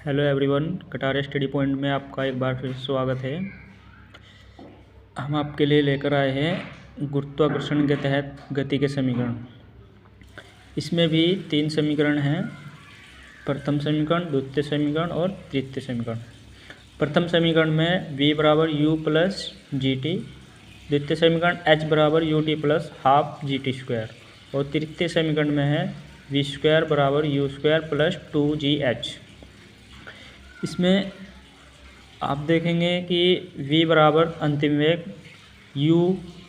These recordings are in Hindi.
Hello everyone, Katare study point में आपका एक बार फिर स्वागत है। हम आपके लिए लेकर आए हैं गुरुत्वाकर्षण के तहत गति के समीकरण। इसमें भी 3 समीकरण हैं, प्रथम समीकरण, द्वितीय समीकरण और तृतीय समीकरण। प्रथम समीकरण में v बराबर u प्लस जी टी, द्वितीय समीकरण h बराबर U T plus half G T square और तृतीय समीकरण में है v स्क्वायर बराबर यू स्क्वायर प्लस 2gh। इसमें आप देखेंगे कि v बराबर अंतिम वेग, u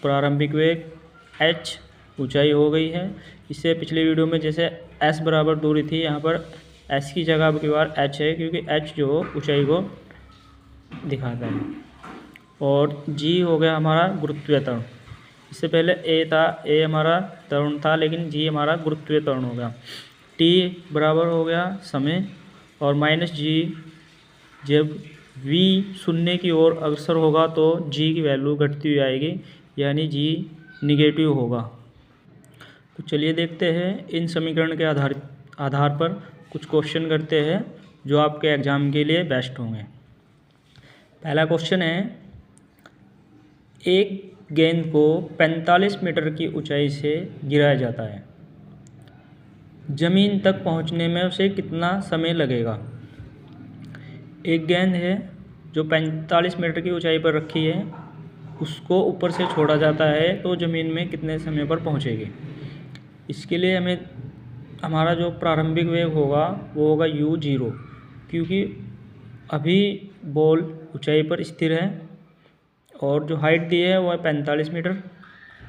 प्रारंभिक वेग, h ऊंचाई हो गई है। इससे पिछले वीडियो में जैसे s बराबर दूरी थी, यहाँ पर s की जगह अब की बार h है, क्योंकि h जो ऊंचाई को दिखाता है। और g हो गया हमारा गुरुत्वीय त्वरण। इससे पहले a था, a हमारा त्वरण था, लेकिन g हमारा गुरुत्वीय त्वरण हो गया। t बराबर हो गया समय और माइनस g, जब v शून्य की ओर अग्रसर होगा तो g की वैल्यू घटती हुई आएगी, यानी g निगेटिव होगा। तो चलिए देखते हैं, इन समीकरण के आधार पर कुछ क्वेश्चन करते हैं जो आपके एग्ज़ाम के लिए बेस्ट होंगे। पहला क्वेश्चन है, एक गेंद को 45 मीटर की ऊंचाई से गिराया जाता है। ज़मीन तक पहुंचने में उसे कितना समय लगेगा? एक गेंद है जो 45 मीटर की ऊंचाई पर रखी है, उसको ऊपर से छोड़ा जाता है तो ज़मीन में कितने समय पर पहुंचेगी? इसके लिए हमें हमारा जो प्रारंभिक वेग होगा वो होगा u0, क्योंकि अभी बॉल ऊंचाई पर स्थिर है और जो हाइट दी है वो है 45 मीटर।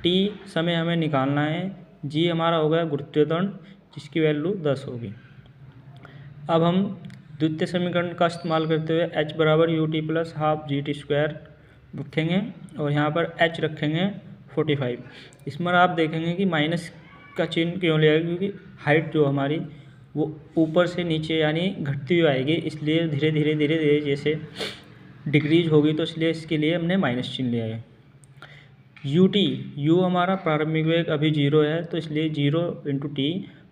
t समय हमें निकालना है, g हमारा हो गया गुरुत्वीय त्वरण, जिसकी वैल्यू 10 होगी। अब हम द्वितीय समीकरण का इस्तेमाल करते हुए h बराबर U T plus half G T square रखेंगे और यहाँ पर h रखेंगे 45। इसमें आप देखेंगे कि माइनस का चिन्ह क्यों लिया है, क्योंकि हाइट जो हमारी वो ऊपर से नीचे यानी घटती हुई आएगी, इसलिए धीरे धीरे जैसे डिक्रीज होगी, तो इसलिए इसके लिए हमने माइनस चिन्ह लिया है। u हमारा प्रारंभिक वेग अभी 0 है, तो इसलिए 0 into T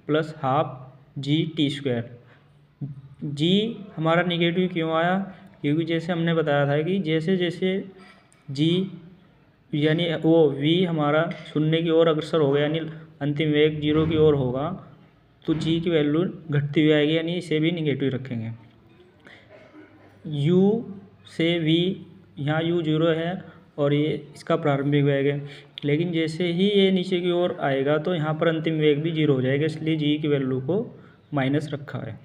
plus half G T square. g हमारा निगेटिव क्यों आया? क्योंकि जैसे हमने बताया था कि जैसे जैसे g यानी वो v हमारा शून्य की ओर अग्रसर होगा, यानी अंतिम वेग 0 की ओर होगा, तो g की वैल्यू घटती हुई आएगी, यानी इसे भी निगेटिव रखेंगे। u से v, यहाँ u 0 है और ये इसका प्रारंभिक वेग है, लेकिन जैसे ही ये नीचे की ओर आएगा तो यहाँ पर अंतिम वेग भी 0 हो जाएगा, इसलिए g की वैल्यू को माइनस रखा है।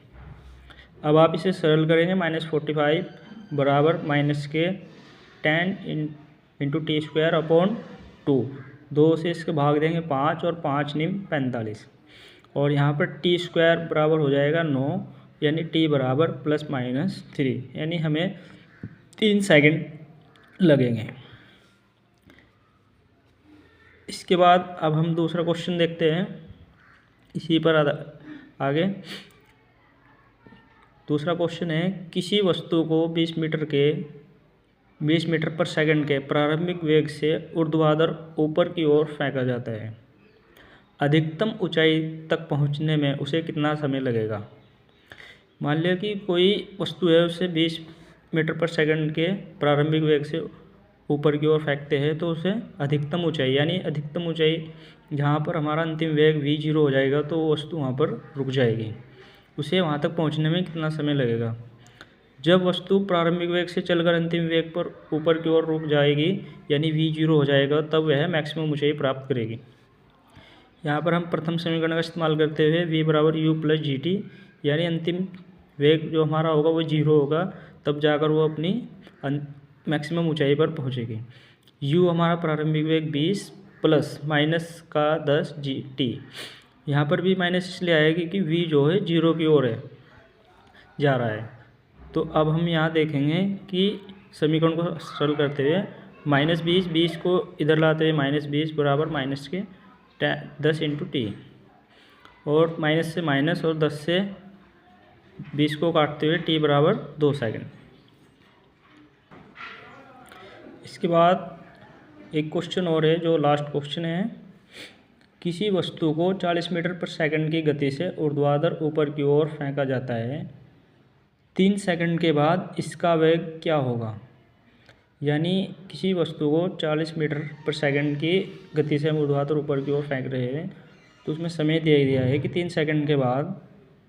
अब आप इसे सरल करेंगे, -45 बराबर माइनस के 10 इंटू टी स्क्वायर अपॉन 2, 2 से इसके भाग देंगे 5 और 5 निम 45, और यहाँ पर टी स्क्वायर बराबर हो जाएगा 9, यानी टी बराबर ±3, यानी हमें 3 सेकंड लगेंगे। इसके बाद अब हम दूसरा क्वेश्चन देखते हैं, इसी पर आगे। दूसरा क्वेश्चन है, किसी वस्तु को 20 मीटर पर सेकंड के प्रारंभिक वेग से ऊर्ध्वाधर ऊपर की ओर फेंका जाता है। अधिकतम ऊंचाई तक पहुंचने में उसे कितना समय लगेगा? मान लिया कि कोई वस्तु है, उसे 20 मीटर पर सेकंड के प्रारंभिक वेग से ऊपर की ओर फेंकते हैं, तो उसे अधिकतम ऊंचाई, यानी अधिकतम ऊंचाई जहाँ पर हमारा अंतिम वेग v0 हो जाएगा, तो वो वस्तु वहाँ पर रुक जाएगी। उसे वहाँ तक पहुँचने में कितना समय लगेगा? जब वस्तु प्रारंभिक वेग से चलकर अंतिम वेग पर ऊपर की ओर रुक जाएगी, यानी v0 हो जाएगा, तब वह मैक्सिमम ऊंचाई प्राप्त करेगी। यहाँ पर हम प्रथम समीकरण का इस्तेमाल करते हुए v बराबर u प्लस जी टी, यानी अंतिम वेग जो हमारा होगा वो 0 होगा, तब जाकर वो अपनी मैक्सिमम ऊंचाई पर पहुँचेगी। u हमारा प्रारंभिक वेग 20 प्लस माइनस का 10 जी टी, यहाँ पर भी माइनस इसलिए आएगी कि v जो है 0 की ओर है जा रहा है। तो अब हम यहाँ देखेंगे कि समीकरण को सरल करते हुए -20 को इधर लाते हुए -20 बराबर माइनस के 10 इंटू टी, और माइनस से माइनस और 10 से 20 को काटते हुए t बराबर 2 सेकंड। इसके बाद एक क्वेश्चन और है, जो लास्ट क्वेश्चन है, किसी वस्तु को 40 मीटर पर सेकंड की गति से ऊर्ध्वाधर ऊपर की ओर फेंका जाता है। 3 सेकंड के बाद इसका वेग क्या होगा। यानी किसी वस्तु को 40 मीटर पर सेकंड की गति से हम ऊर्ध्वाधर ऊपर की ओर फेंक रहे हैं, तो उसमें समय दे दिया है कि 3 सेकंड के बाद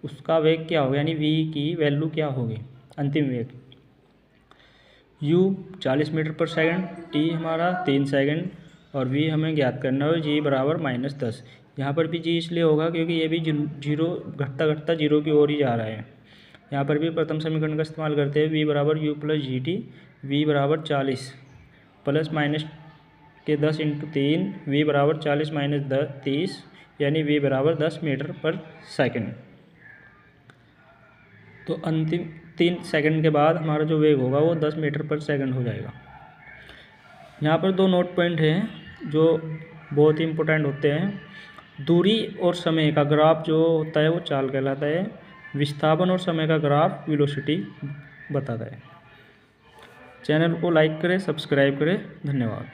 उसका वेग क्या होगा, यानी v की वैल्यू क्या होगी, अंतिम वेग। u 40 मीटर पर सेकंड, t हमारा 3 सेकंड और v हमें ज्ञात करना है g बराबर -10। यहाँ पर भी g इसलिए होगा क्योंकि ये भी जीरो घटता घटता जीरो की ओर ही जा रहा है। यहाँ पर भी प्रथम समीकरण का इस्तेमाल करते हैं, v बराबर u plus G T, v बराबर 40 प्लस माइनस के 10 इंटू 3, v बराबर 40 माइनस 30, यानी v बराबर 10 मीटर पर सेकंड। तो अंतिम 3 सेकंड के बाद हमारा जो वेग होगा वो 10 मीटर पर सेकंड हो जाएगा। यहाँ पर 2 नोट पॉइंट हैं जो बहुत ही इम्पोर्टेंट होते हैं। दूरी और समय का ग्राफ जो होता है वो चाल कहलाता है। विस्थापन और समय का ग्राफ वेलोसिटी बताता है। चैनल को लाइक करें, सब्सक्राइब करें। धन्यवाद।